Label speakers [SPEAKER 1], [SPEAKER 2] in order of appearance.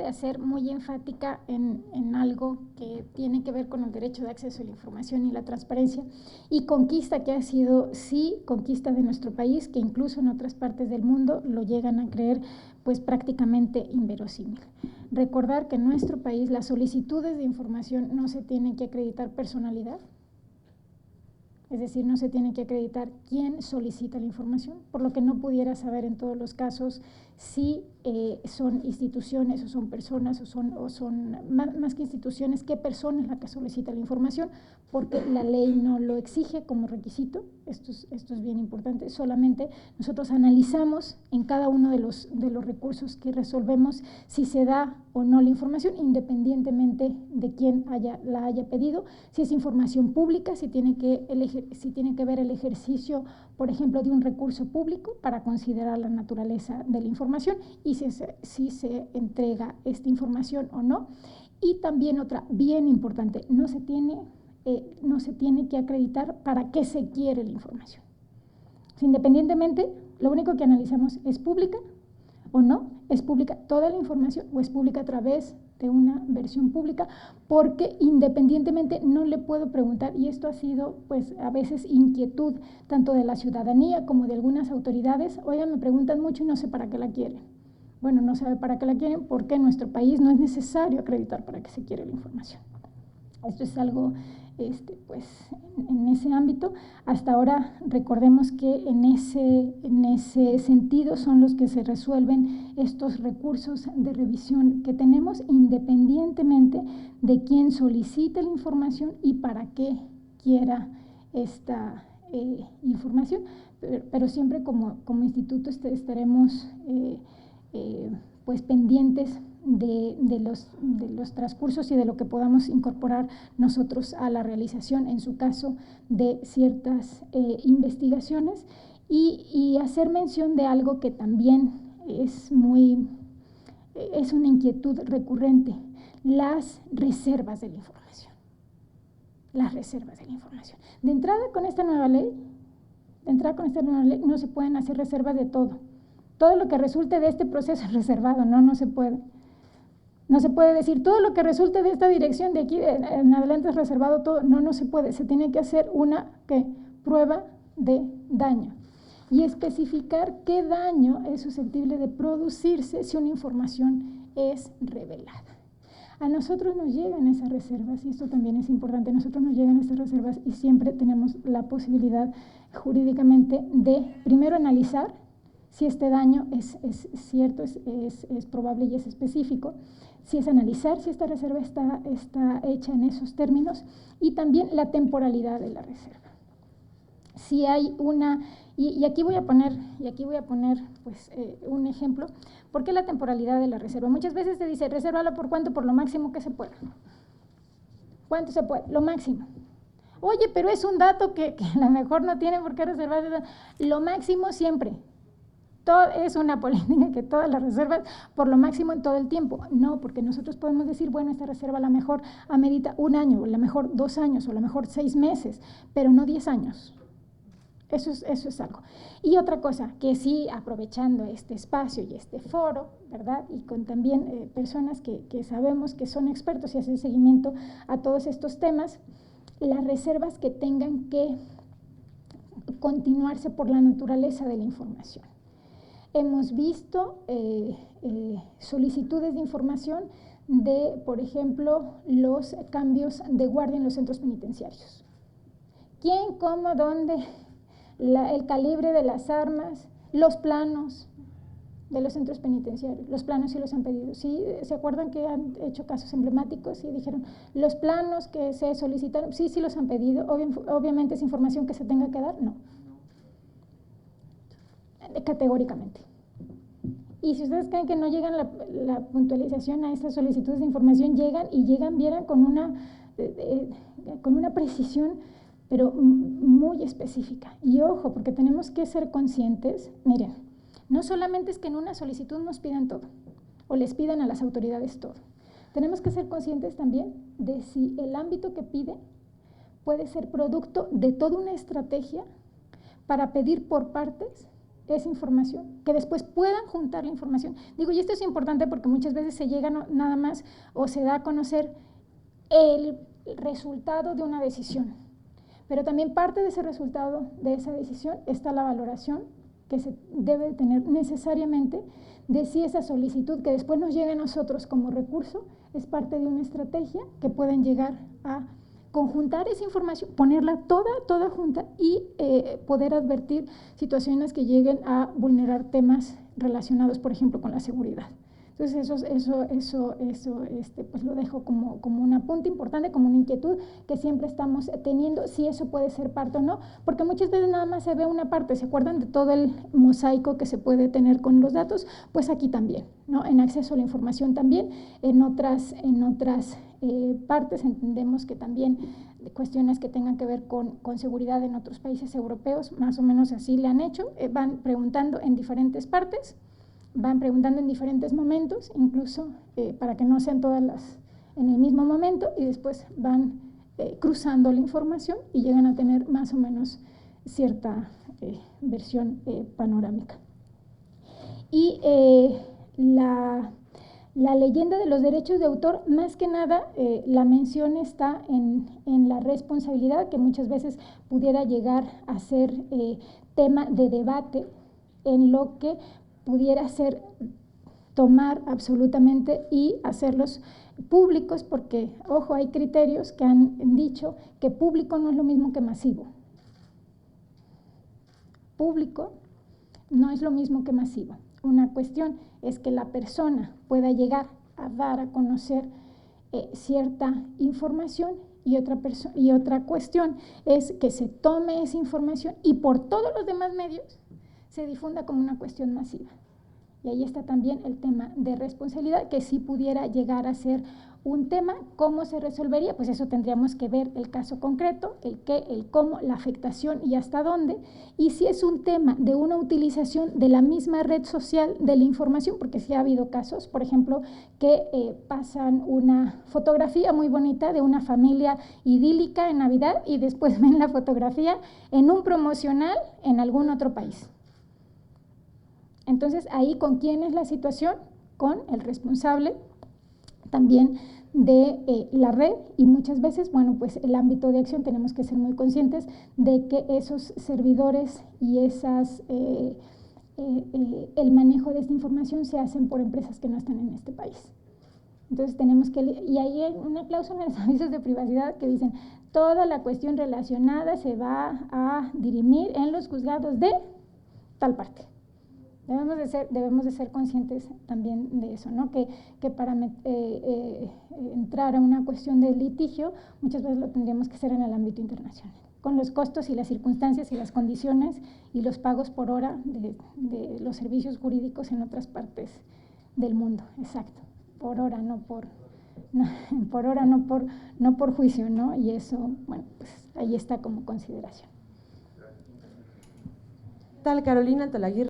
[SPEAKER 1] a ser muy enfática en algo que tiene que ver con el derecho de acceso a la información y la transparencia, y conquista que ha sido, sí, conquista de nuestro país, que incluso en otras partes del mundo lo llegan a creer pues prácticamente inverosímil. Recordar que en nuestro país las solicitudes de información no se tienen que acreditar personalidad, es decir, no se tiene que acreditar quién solicita la información, por lo que no pudiera saber en todos los casos si son instituciones o son personas o son más que instituciones, qué persona es la que solicita la información, porque la ley no lo exige como requisito. Esto es bien importante. Solamente nosotros analizamos en cada uno de los recursos que resolvemos si se da o no la información, independientemente de quién la haya pedido, si es información pública, si tiene que ver el ejercicio, por ejemplo, de un recurso público para considerar la naturaleza de la información y si se entrega esta información o no. Y también otra bien importante, no se tiene que acreditar para qué se quiere la información. Independientemente, lo único que analizamos es pública o no, es pública toda la información o es pública a través de una versión pública, porque independientemente no le puedo preguntar, y esto ha sido pues a veces inquietud tanto de la ciudadanía como de algunas autoridades. Oigan, me preguntan mucho y no sé para qué la quieren. Bueno, no sabe para qué la quieren porque en nuestro país no es necesario acreditar para qué se quiere la información. Esto es algo, pues, en ese ámbito. Hasta ahora, recordemos que en ese sentido son los que se resuelven estos recursos de revisión que tenemos, independientemente de quién solicite la información y para qué quiera esta información. Pero siempre como instituto estaremos pues pendientes de los transcursos y de lo que podamos incorporar nosotros a la realización, en su caso, de ciertas investigaciones, y hacer mención de algo que también es una inquietud recurrente: las reservas de la información. Las reservas de la información. De entrada, con esta nueva ley no se pueden hacer reservas de todo. Todo lo que resulte de este proceso es reservado, no se puede. No se puede decir todo lo que resulte de esta dirección de aquí en adelante es reservado todo. No se puede. Se tiene que hacer una prueba de daño y especificar qué daño es susceptible de producirse si una información es revelada. A nosotros nos llegan esas reservas, y esto también es importante. A nosotros nos llegan esas reservas y siempre tenemos la posibilidad jurídicamente de primero analizar si este daño es cierto, es probable y es específico, si es analizar si esta reserva está hecha en esos términos, y también la temporalidad de la reserva. Si hay una, y aquí voy a poner pues, un ejemplo. ¿Por qué la temporalidad de la reserva? Muchas veces te dice, resérvala por cuánto, por lo máximo que se pueda. ¿Cuánto se puede? Lo máximo. Oye, pero es un dato que a lo mejor no tiene por qué reservar. Lo máximo siempre. Es una política que todas las reservas por lo máximo en todo el tiempo. No, porque nosotros podemos decir, bueno, esta reserva a lo mejor amerita 1 año, o a lo mejor 2 años, o a lo mejor 6 meses, pero no 10 años. Eso es algo. Y otra cosa, que sí, aprovechando este espacio y este foro, ¿verdad? Y con también personas que sabemos que son expertos y hacen seguimiento a todos estos temas, las reservas que tengan que continuarse por la naturaleza de la información. Hemos visto solicitudes de información de, por ejemplo, los cambios de guardia en los centros penitenciarios. ¿Quién, cómo, dónde? El calibre de las armas, los planos de los centros penitenciarios. Los planos sí los han pedido. ¿Sí? ¿Se acuerdan que han hecho casos emblemáticos y dijeron los planos que se solicitaron? Sí los han pedido. Obviamente es información que se tenga que dar. No. Categóricamente. Y si ustedes creen que no llegan la puntualización a estas solicitudes de información, vieran con una precisión, pero muy específica. Y ojo, porque tenemos que ser conscientes. Miren, no solamente es que en una solicitud nos pidan todo o les pidan a las autoridades todo. Tenemos que ser conscientes también de si el ámbito que pide puede ser producto de toda una estrategia para pedir por partes esa información, que después puedan juntar la información. Digo, y esto es importante porque muchas veces se llega nada más o se da a conocer el resultado de una decisión, pero también parte de ese resultado de esa decisión está la valoración que se debe tener necesariamente de si esa solicitud que después nos llega a nosotros como recurso es parte de una estrategia que pueden llegar a conjuntar esa información, ponerla toda junta y poder advertir situaciones que lleguen a vulnerar temas relacionados, por ejemplo, con la seguridad. Entonces eso pues lo dejo como un apunte importante, como una inquietud que siempre estamos teniendo, si eso puede ser parte o no, porque muchas veces nada más se ve una parte. ¿Se acuerdan de todo el mosaico que se puede tener con los datos? Pues aquí también, ¿no? En acceso a la información también, en otras partes entendemos que también cuestiones que tengan que ver con seguridad en otros países europeos, más o menos así le han hecho, van preguntando en diferentes partes, van preguntando en diferentes momentos, incluso para que no sean todas en el mismo momento, y después van cruzando la información y llegan a tener más o menos cierta versión panorámica. Y la leyenda de los derechos de autor, más que nada, la mención está en la responsabilidad, que muchas veces pudiera llegar a ser tema de debate, en lo que pudiera ser tomar absolutamente y hacerlos públicos, porque, ojo, hay criterios que han dicho que público no es lo mismo que masivo. Público no es lo mismo que masivo. Una cuestión es que la persona pueda llegar a dar a conocer cierta información y otra cuestión es que se tome esa información y por todos los demás medios se difunda como una cuestión masiva. Y ahí está también el tema de responsabilidad, que sí pudiera llegar a ser un tema. ¿Cómo se resolvería? Pues eso tendríamos que ver el caso concreto, el qué, el cómo, la afectación y hasta dónde. Y si es un tema de una utilización de la misma red social de la información, porque sí ha habido casos, por ejemplo, que pasan una fotografía muy bonita de una familia idílica en Navidad y después ven la fotografía en un promocional en algún otro país. Entonces, ahí, ¿con quién es la situación? Con el responsable también de la red, y muchas veces, bueno, pues el ámbito de acción tenemos que ser muy conscientes de que esos servidores y el manejo de esta información se hacen por empresas que no están en este país. Entonces tenemos que, y ahí hay una cláusula en los avisos de privacidad que dicen, toda la cuestión relacionada se va a dirimir en los juzgados de tal parte. Debemos de ser conscientes también de eso, ¿no? Que para entrar a una cuestión de litigio, muchas veces lo tendríamos que hacer en el ámbito internacional, con los costos y las circunstancias y las condiciones y los pagos por hora de los servicios jurídicos en otras partes del mundo. Exacto, por hora, no por juicio, ¿no? Y eso, bueno, pues ahí está como consideración.
[SPEAKER 2] ¿Tal Carolina Altolaguirre?